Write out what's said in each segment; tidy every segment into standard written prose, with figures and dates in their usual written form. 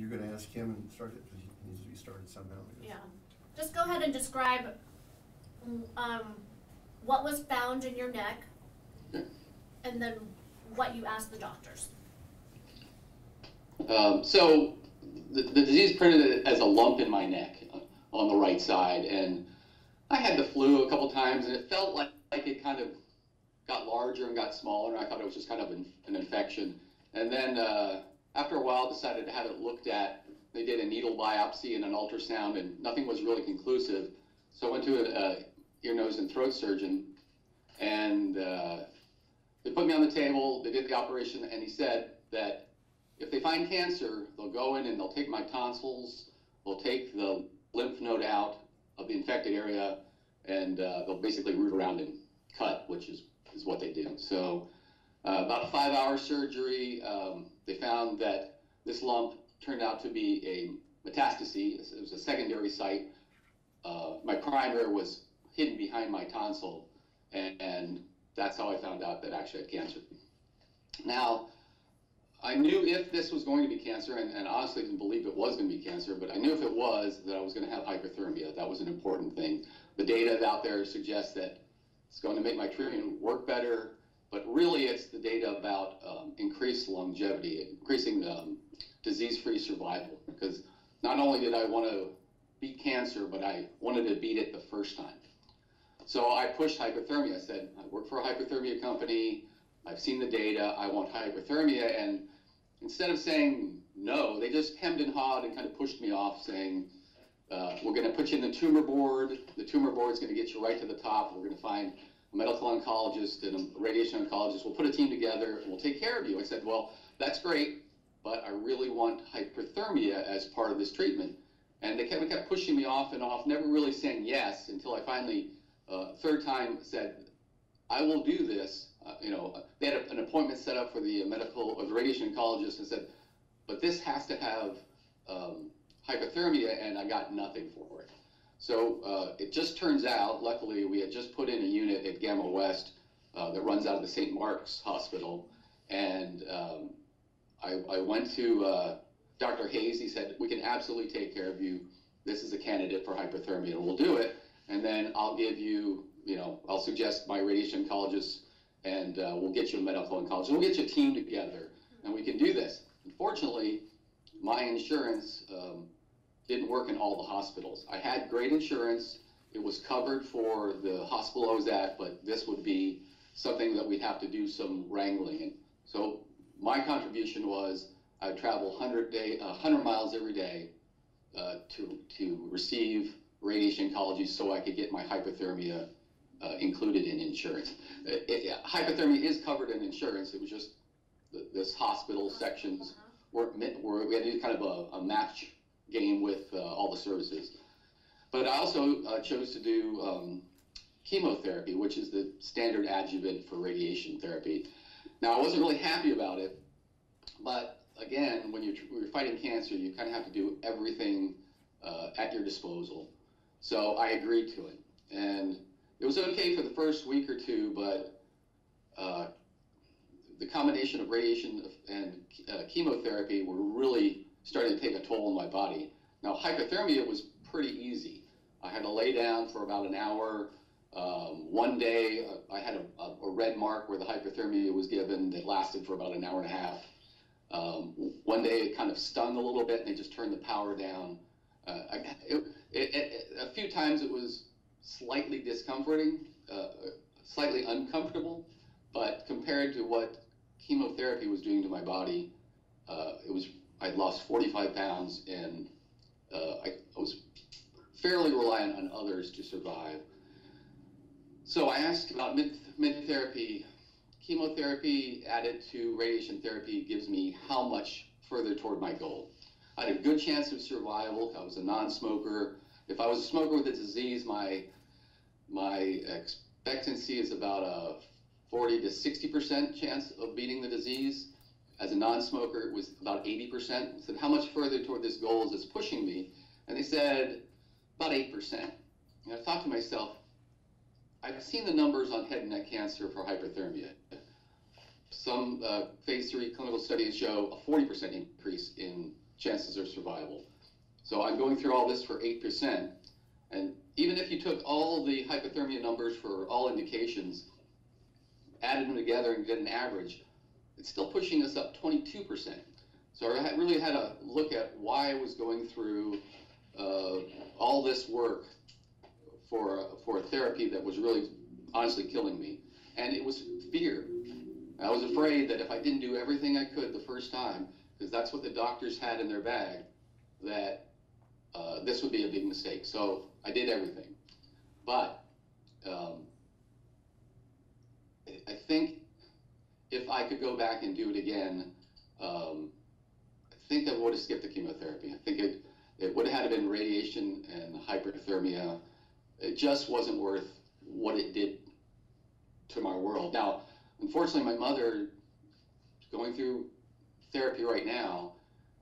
you're going to ask him and start it, because he needs to be started somehow. Yeah. Just go ahead and describe what was found in your neck, and then what you asked the doctors. So the disease printed as a lump in my neck on the right side, and I had the flu a couple times, and it felt like it kind of got larger and got smaller, and I thought it was just kind of an infection. And then after a while, decided to have it looked at. They did a needle biopsy and an ultrasound, and nothing was really conclusive. So I went to an ear, nose, and throat surgeon, and they put me on the table. They did the operation, and he said that if they find cancer, they'll go in and they'll take my tonsils, they'll take the lymph node out of the infected area, and they'll basically root around and cut, which is what they do. So about a 5-hour surgery, they found that this lump turned out to be a metastasis. It was a secondary site. My primary was hidden behind my tonsil, and that's how I found out that I actually had cancer. Now, I knew if this was going to be cancer, and honestly didn't believe it was going to be cancer, but I knew if it was, that I was going to have hyperthermia. That was an important thing. The data out there suggests that it's going to make my treatment work better, but really it's the data about increased longevity, increasing disease-free survival, because not only did I want to beat cancer, but I wanted to beat it the first time. So I pushed hypothermia. I said, I work for a hypothermia company, I've seen the data, I want hypothermia, and instead of saying no, they just hemmed and hawed and kind of pushed me off, saying, we're going to put you in the tumor board. The tumor board is going to get you right to the top. We're going to find a medical oncologist and a radiation oncologist. We'll put a team together and we'll take care of you. I said, well, that's great, but I really want hyperthermia as part of this treatment. And they kept pushing me off and off, never really saying yes, until I finally, third time, said, I will do this. They had an appointment set up for the the radiation oncologist, and said, but this has to have hypothermia, and I got nothing for it. So it just turns out, luckily, we had just put in a unit at Gamma West that runs out of the St. Mark's Hospital, and I went to Dr. Hayes. He said, we can absolutely take care of you. This is a candidate for hyperthermia, and we'll do it. And then I'll give you, I'll suggest my radiation oncologist, and we'll get you a medical oncologist. We'll get you a team together, and we can do this. Unfortunately, my insurance didn't work in all the hospitals. I had great insurance. It was covered for the hospital I was at, but this would be something that we'd have to do some wrangling in. So my contribution was I'd travel 100 miles every day to receive radiation oncology so I could get my hypothermia included in insurance. Hypothermia is covered in insurance. It was just this hospital sections where we had to do kind of a match game with all the services. But I also chose to do chemotherapy, which is the standard adjuvant for radiation therapy. Now, I wasn't really happy about it, but again, when you're fighting cancer, you kind of have to do everything at your disposal. So I agreed to it. And it was okay for the first week or two, but the combination of radiation and chemotherapy were really starting to take a toll on my body. Now, hypothermia was pretty easy. I had to lay down for about an hour. One day, I had a red mark where the hypothermia was given that lasted for about an hour and a half. One day, it kind of stung a little bit, and they just turned the power down. A few times, it was slightly discomforting, slightly uncomfortable, but compared to what chemotherapy was doing to my body, I'd lost 45 pounds, and I was fairly reliant on others to survive. So I asked about mid-therapy. Chemotherapy added to radiation therapy gives me how much further toward my goal. I had a good chance of survival. I was a non-smoker. If I was a smoker with a disease, my expectancy is about a 40 to 60% chance of beating the disease. As a non-smoker, it was about 80%. I said, how much further toward this goal is this pushing me? And they said, about 8%. And I thought to myself, I've seen the numbers on head and neck cancer for hyperthermia. Some phase 3 clinical studies show a 40% increase in chances of survival. So I'm going through all this for 8%. And even if you took all the hypothermia numbers for all indications, added them together and did an average, it's still pushing us up 22%. So I really had to look at why I was going through all this work for a therapy that was really honestly killing me. And it was fear. I was afraid that if I didn't do everything I could the first time, because that's what the doctors had in their bag, that this would be a big mistake. So I did everything. But I think if I could go back and do it again, I think I would have skipped the chemotherapy. I think it would have had to been radiation and hyperthermia. It just wasn't worth what it did to my world. Now, unfortunately, my mother is going through therapy right now,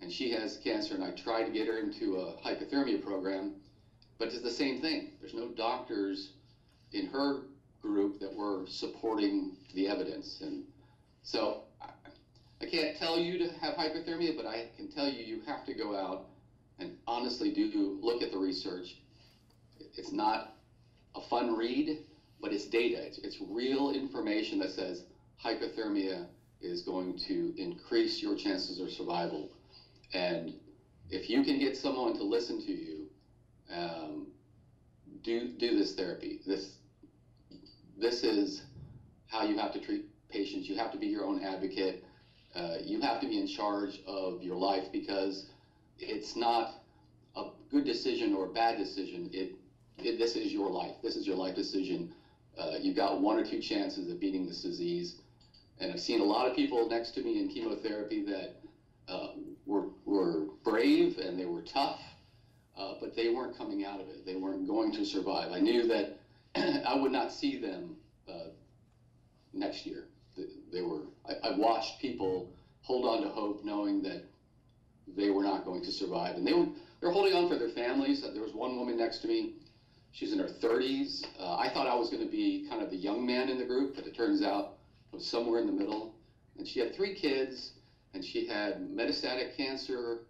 and she has cancer, and I tried to get her into a hypothermia program, but it's the same thing. There's no doctors in her group that were supporting the evidence. And so I can't tell you to have hypothermia, but I can tell you you have to go out and honestly look at the research. It's not a fun read, but it's data. It's real information that says hypothermia is going to increase your chances of survival. And if you can get someone to listen to you, do this therapy. This is how you have to treat patients. You have to be your own advocate. You have to be in charge of your life, because it's not a good decision or a bad decision. This is your life. This is your life decision. You've got 1 or 2 chances of beating this disease. And I've seen a lot of people next to me in chemotherapy that were brave and they were tough, but they weren't coming out of it. They weren't going to survive. I knew that I would not see them next year. I watched people hold on to hope, knowing that they were not going to survive. And they were holding on for their families. There was one woman next to me. She's in her 30s. I thought I was going to be kind of the young man in the group, but it turns out I was somewhere in the middle. And she had 3 kids, and she had metastatic cancer,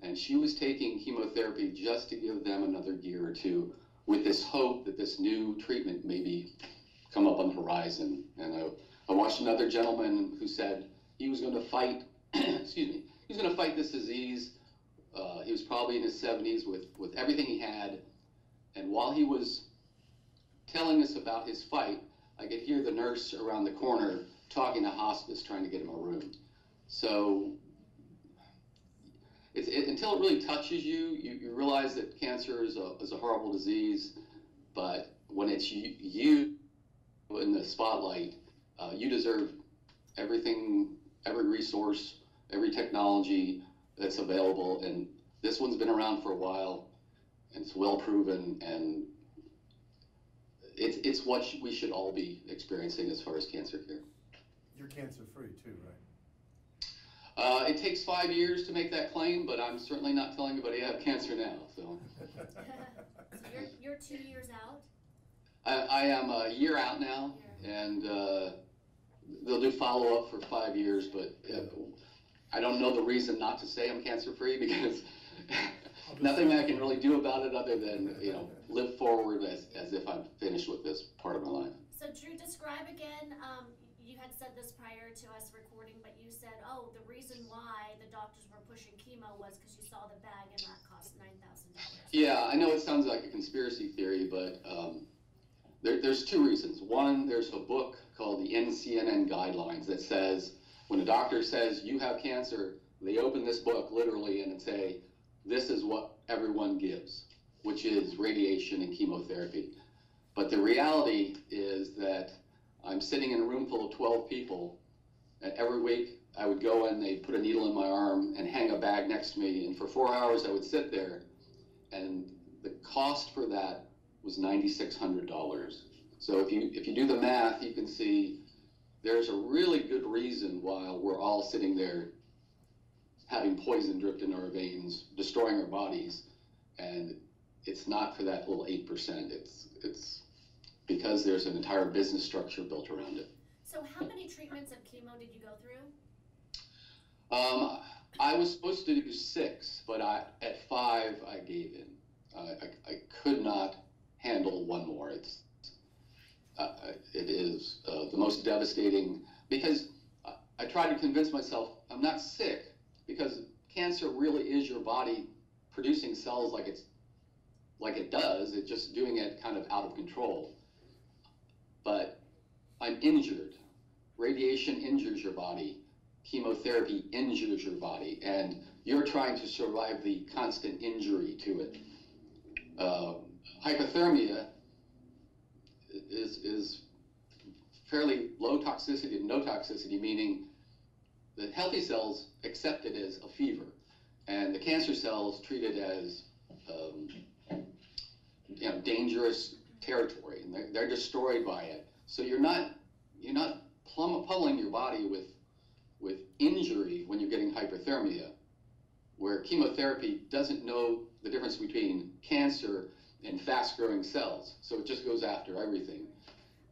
and she was taking chemotherapy just to give them another year or 2 with this hope that this new treatment maybe come up on the horizon. And I watched another gentleman who said he was going to fight, excuse me, he was going to fight this disease. He was probably in his 70s with everything he had. And while he was telling us about his fight, I could hear the nurse around the corner talking to hospice, trying to get him a room. So until it really touches you, you realize that cancer is a horrible disease. But when it's you in the spotlight, you deserve everything, every resource, every technology that's available. And this one's been around for a while, and it's well proven, and it's what we should all be experiencing as far as cancer care. You're cancer-free too, right? It takes 5 years to make that claim, but I'm certainly not telling anybody I have cancer now. So, So you're 2 years out? I am a year out now, and they'll do follow-up for 5 years, but I don't know the reason not to say I'm cancer-free, because nothing I can really do about it other than, live forward as if I'm finished with this part of my life. So Drew, describe again, you had said this prior to us recording, but you said, oh, the reason why the doctors were pushing chemo was because you saw the bag and that cost $9,000. Yeah, I know it sounds like a conspiracy theory, but there's 2 reasons. One, there's a book called the NCCN Guidelines that says, when a doctor says you have cancer, they open this book literally and say, this is what everyone gives, which is radiation and chemotherapy. But the reality is that I'm sitting in a room full of 12 people, and every week I would go and they'd put a needle in my arm and hang a bag next to me, and for 4 hours I would sit there, and the cost for that was $9,600. So if you do the math, you can see there's a really good reason why we're all sitting there having poison dripped in our veins, destroying our bodies, and it's not for that little 8%. It's because there's an entire business structure built around it. So how many treatments of chemo did you go through? I was supposed to do 6, shot. At 5, I gave in. I could not handle one more. It is the most devastating, because I tried to convince myself I'm not sick, because cancer really is your body producing cells like it does. It's just doing it kind of out of control. But I'm injured. Radiation injures your body. Chemotherapy injures your body, and you're trying to survive the constant injury to it. Hypothermia is fairly low toxicity to no toxicity, meaning the healthy cells accept it as a fever, and the cancer cells treat it as dangerous territory, and they're destroyed by it. So you're not pummeling your body with injury when you're getting hyperthermia, where chemotherapy doesn't know the difference between cancer and fast-growing cells, so it just goes after everything,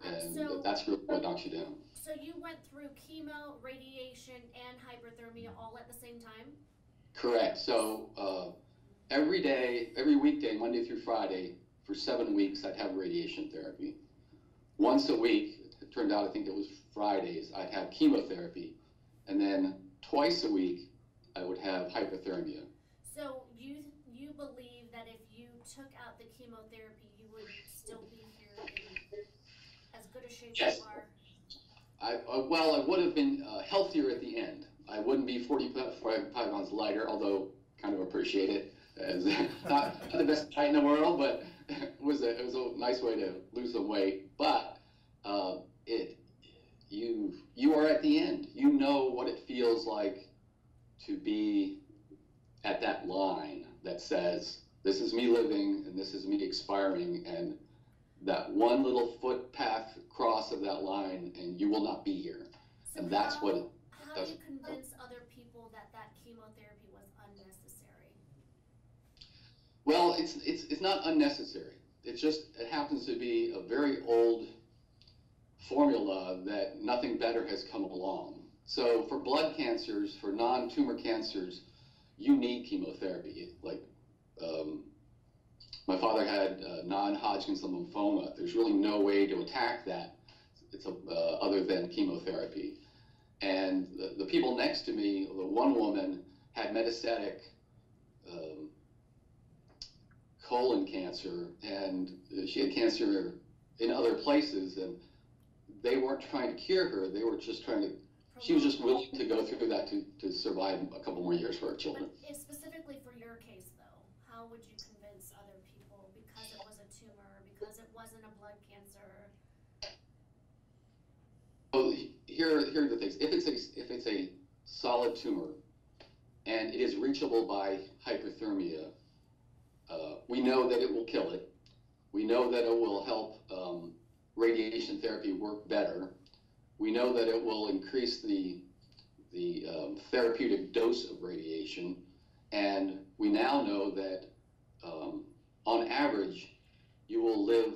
and that's really what knocks you down. So you went through chemo, radiation, and hyperthermia all at the same time? Correct. So every day, every weekday, Monday through Friday, for 7 weeks, I'd have radiation therapy. Once a week, it turned out I think it was Fridays, I'd have chemotherapy, and then twice a week, I would have hypothermia. So you believe that if you took out the chemotherapy, you would still be here in as good a shape Yes. you are? Well, I would have been healthier at the end. I wouldn't be 45 pounds lighter, although kind of appreciate it. As not the best height in the world, but it was a nice way to lose some weight. But you are at the end. You know what it feels like to be at that line that says, this is me living and this is me expiring, and that one little footpath cross of that line and you will not be here. So And that's how what do you convince other people that chemotherapy was unnecessary? Well, it's not unnecessary. It happens to be a very old formula that nothing better has come along. So for blood cancers, for non-tumor cancers, you need chemotherapy. Like my father had non-Hodgkin's lymphoma. There's really no way to attack that other than chemotherapy. And the people next to me, the one woman had metastatic colon cancer, and she had cancer in other places, and they weren't trying to cure her. They were just she was just willing to go through that to survive a couple more years for her children. But specifically for your case, though, how would you convince other people, because it was a tumor, because it wasn't a blood cancer? Well, here are the things. If it's a solid tumor and it is reachable by hyperthermia, we know that it will kill it. We know that it will help radiation therapy work better. We know that it will increase the therapeutic dose of radiation, and we now know that on average you will live